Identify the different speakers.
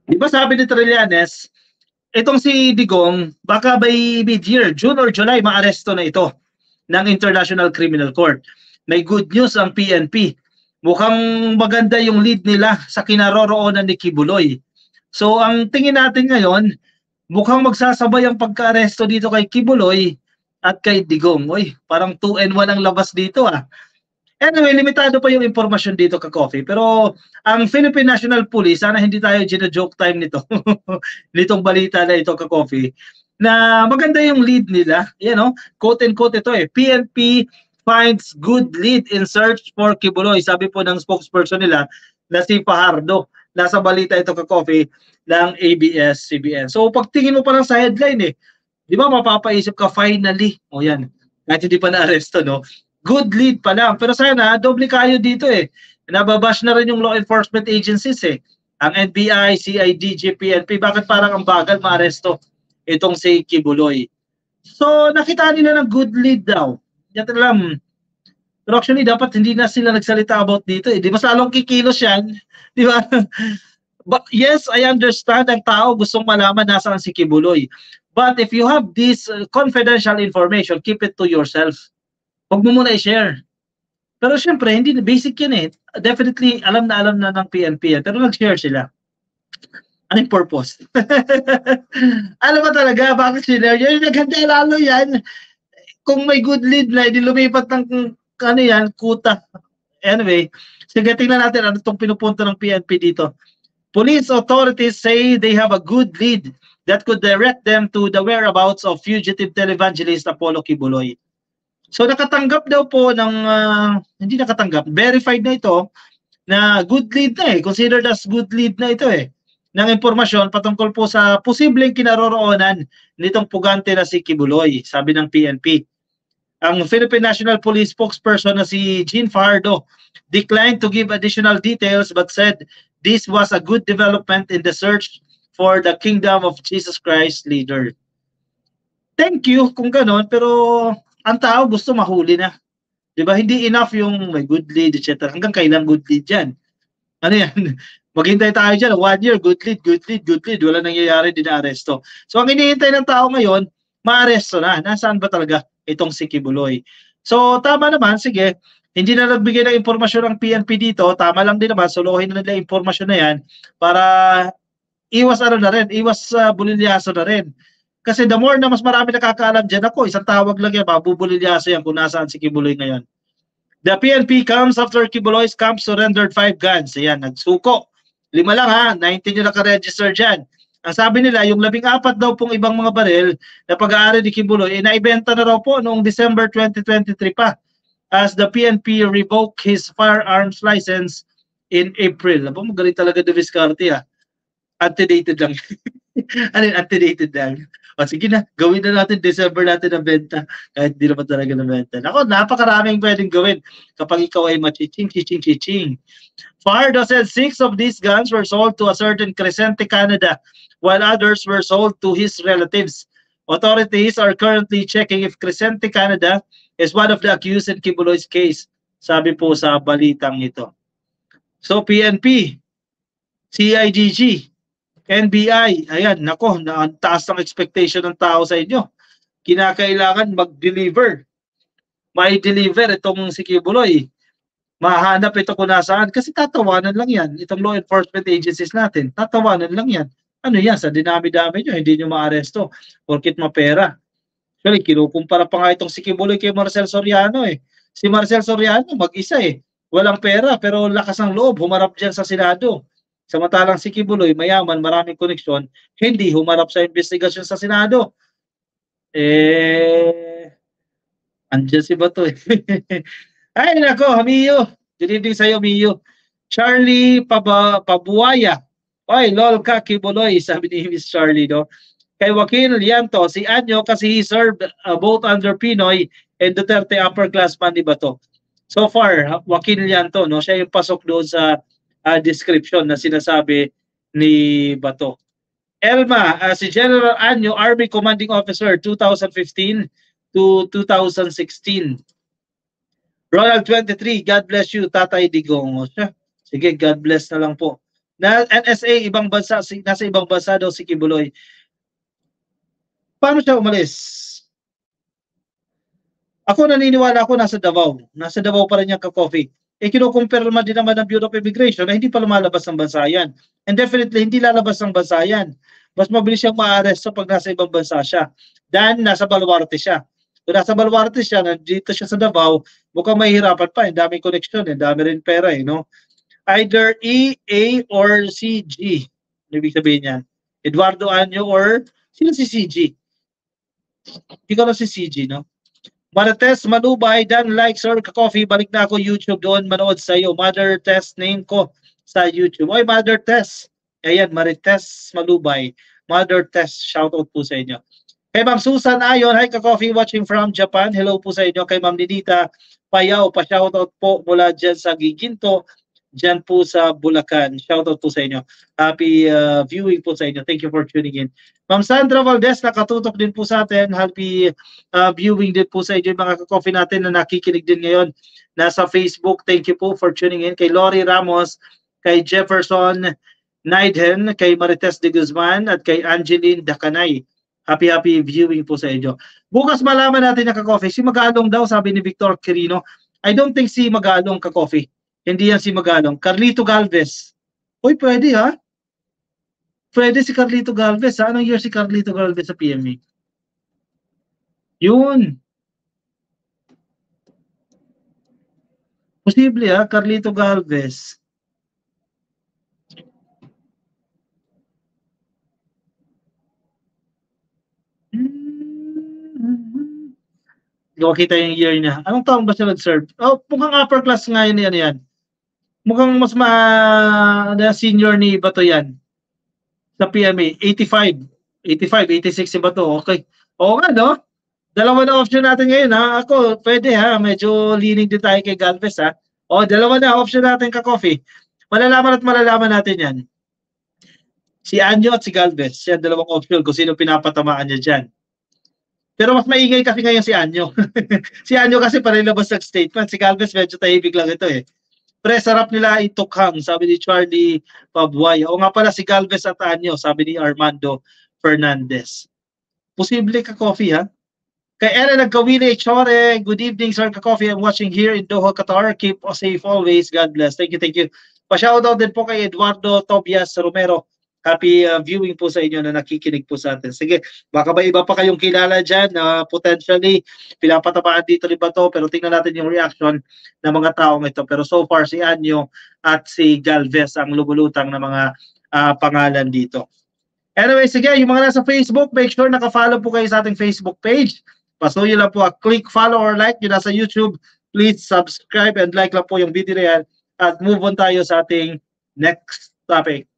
Speaker 1: Di ba sabi ni Trillanes, itong si Digong, baka by mid-year, June or July, maaresto na ito ng International Criminal Court. May good news ang PNP. Mukhang maganda yung lead nila sa kinaroroonan ni Kibuloy. So ang tingin natin ngayon, mukhang magsasabay ang pagka-aresto dito kay Kibuloy at kay Digong. Uy, parang 2-1 ang labas dito ah. Anyway, limitado pa yung impormasyon dito ka Coffee. Pero ang Philippine National Police, sana hindi tayo gina-joke time nito. Nitong balita na ito ka Coffee. Na maganda yung lead nila. You know, quote and quote ito eh. PNP finds good lead in search for Kibuloy. Sabi po ng spokesperson nila na si Fajardo. Nasa balita ito ka Coffee ng ABS-CBN. So pagtingin mo pa lang sa headline eh, di ba mapapaisip ka finally, o yan, kahit hindi pa na-aresto, no? Good lead pa lang. Pero sana, doble kayo dito eh. Nababash na rin yung law enforcement agencies eh. Ang NBI, CIDG, PNP, bakit parang ang bagal maaresto itong si Kibuloy? So, nakita nila ng good lead daw. Yan alam. Pero actually, dapat hindi na sila nagsalita about dito eh. Di ba salong kikilos yan? Di ba? But yes, I understand ang tao gustong malaman nasaan si Kibuloy. But if you have this confidential information, keep it to yourself. Huwag mo muna i-share. Pero syempre, hindi basic yun eh. Definitely, alam na ng PNP yan. Pero nag-share sila. Anong purpose? Alam mo talaga, bakit sila? Yung naganda lalo yan. Kung may good lead na, hindi lumipat ng ano yan, kuta. Anyway, sige, tingnan natin ano itong pinupunto ng PNP dito. Police authorities say they have a good lead that could direct them to the whereabouts of fugitive televangelist Apollo Kibuloy. So nakatanggap daw po ng, hindi nakatanggap, verified na ito na good lead na eh, considered as good lead na ito eh, ng impormasyon patungkol po sa posibleng kinaroroonan nitong pugante na si Kibuloy, sabi ng PNP. Ang Philippine National Police spokesperson na si Jean Fajardo declined to give additional details but said this was a good development in the search for the Kingdom of Jesus Christ leader. Thank you kung ganon, pero ang tao gusto mahuli na. 'Di ba? Hindi enough yung may good lead, etc. Hanggang kailan good lead yan? Ano yan? Maghintay tayo dyan. 1 year, good lead, good lead, good lead. Wala nangyayari, din na aresto. So ang hinihintay ng tao ngayon, maaresto na. Nasaan ba talaga itong si Kibuloy? So tama naman, sige. Hindi na nagbigay ng impormasyon ang PNP dito. Tama lang din naman, suluhin na nila impormasyon na yan para iwas ano na rin, iwas bulilyaso na rin. Kasi the more na mas marami nakakaalam dyan, ako, isang tawag lang yan, mabubulilyaso yan kung nasaan si Kibuloy ngayon. The PNP comes after Kibuloy's camp surrendered 5 guns. Ayan, nagsuko. 5 lang ha, 19 yung nakaregister dyan. Ang sabi nila, yung 14 daw pong ibang mga baril na pag-aari ni Kibuloy, naibenta na raw po noong December 2023 pa as the PNP revoked his firearms license in April. Aba, magaling talaga de Vizcarte ha. Antedated lang. Ano yun, antedated lang. O sige na, gawin na natin December natin ang benta kahit di naman talaga ng benta. Ako, napakaraming pwedeng gawin kapag ikaw ay machiching. Fajardo said 6 of these guns were sold to a certain Crescente, Canada, while others were sold to his relatives. Authorities are currently checking if Crescente, Canada is one of the accused in Kibuloy's case, sabi po sa balitang ito. So PNP, CIDG, NBI, ayan, nako, ang taas ng expectation ng tao sa inyo. Kinakailangan mag-deliver. May deliver itong si Kibuloy. Mahanap ito kung nasaan. Kasi tatawanan lang yan. Itong law enforcement agencies natin, tatawanan lang yan. Ano yan? Sa dinami-dami nyo, hindi nyo maaresto. Porkit mapera. Actually, kinukumpara pa nga itong si Kibuloy kay Marcel Soriano eh. Si Marcel Soriano, mag-isa eh. Walang pera, pero lakas ng loob. Humarap dyan sa Senado. Samantalang si Kibuloy, mayaman, maraming koneksyon, hindi humarap sa investigasyon sa Senado. Andyan si Bato eh. Ay, nako, Mio. Good evening sa'yo, Mio. Charlie Pabuaya. Ay, lol ka, Kibuloy, sabi ni Miss Charlie, no? Kay Joaquin Lianto, si Anyo, kasi he served both under Pinoy and Duterte upper classman ni Bato. So far, Joaquin Lianto, no? Siya yung pasok doon sa description na sinasabi ni Bato. Elma, si General Anyo, Army Commanding Officer, 2015 to 2016. Ronald 23, God bless you, Tatay Digong. Sige, God bless na lang po. Na NSA, ibang bansa, nasa ibang bansa daw si Kibuloy. Paano siya umalis? Ako naniniwala ako nasa Davao. Nasa Davao pa rin yung ka-coffee. Kinukumpirma din naman ng Bureau of Immigration na hindi pa lumalabas ng bansa yan. And definitely, hindi lalabas ng bansa yan. Mas mabilis siyang ma-arresto pag nasa ibang bansa siya. Dahil nasa Baluarte siya. Kung nasa Baluarte siya, nandito siya sa Davao, mukhang mahihirapan pa. Ang daming connection, ang dami rin pera no? Either E, A, or C, G. Ibig sabihin yan. Eduardo Anyo or sino si CG? Hindi ko na si CG, no? Marites Manubay, Dan like, sir, ka-coffee, balik na ako YouTube doon, manood sa iyo. Mother Tess, name ko sa YouTube. Oy, Mother Tess. Ayan, Marites Manubay. Mother Tess, shoutout po sa inyo. Kay Ma'am Susan Ayon, hi ka-coffee, watching from Japan. Hello po sa inyo. Kay Ma'am Nidita Payaw, pa-shoutout po mula dyan sa Giginto, dyan po sa Bulacan. Shoutout po sa inyo. Happy viewing po sa inyo. Thank you for tuning in. Ma'am Sandra Valdez, nakatutok din po sa atin. Happy viewing din po sa inyo mga ka-coffee natin na nakikinig din ngayon. Nasa Facebook, thank you po for tuning in. Kay Lori Ramos, kay Jefferson Naidhen, kay Marites de Guzman, at kay Angeline Dacanay. Happy viewing po sa inyo. Bukas malaman natin na ka-coffee. Si Magalong daw, sabi ni Victor Quirino. I don't think si Magalong ka-coffee. Hindi yan si Magalong. Carlito Galvez. Uy, pwede ha? Pwede si Carlito Galvez ha? Anong year si Carlito Galvez sa PMA? Yun. Posible ha? Carlito Galvez. Hindi ko kita yung year niya. Anong taon ba siya nag-serve? Oh, mukhang upper class nga yun yan. Mukhang mas senior ni Bato yan. Sa PMA, 85, 86 si Bato. Okay. Oo nga, no? Dalawa na option natin ngayon, ha? Ako, pwede, ha? Medyo leaning din tayo kay Galvez, ha? O, dalawa na option natin ka-coffee. Malalaman natin yan. Si Anyo at si Galvez. Yan, dalawang option kung sino pinapatamaan niya dyan. Pero mas maingay kasi ngayon si Anyo. Si Anyo kasi parilabas ng statement. Si Galvez medyo tahimik lang ito eh. Pre, sarap nila itukhang, sabi ni Charlie Pabuaya. O nga pala si Galvez at Anyo, sabi ni Armando Fernandez. Posible ka-coffee ha? Kay Ellen Nagkawili, Chore, good evening sir ka-coffee. I'm watching here in Doha, Qatar. Keep safe always. God bless. Thank you, thank you. Pa-shoutout din po kay Eduardo Tobias Romero. Happy viewing po sa inyo na nakikinig po sa atin. Sige, baka ba iba pa kayong kilala dyan na potentially pinapatamaan dito ni Bato, pero tingnan natin yung reaction ng mga taong ito. Pero so far si Anyo at si Galvez ang lumulutang na mga pangalan dito. Anyway, sige, yung mga nasa Facebook, make sure naka-follow po kayo sa ating Facebook page. Pasuyo lang po, click follow or like. Yung nasa YouTube, please subscribe and like lang po yung video na yan. At move on tayo sa ating next topic.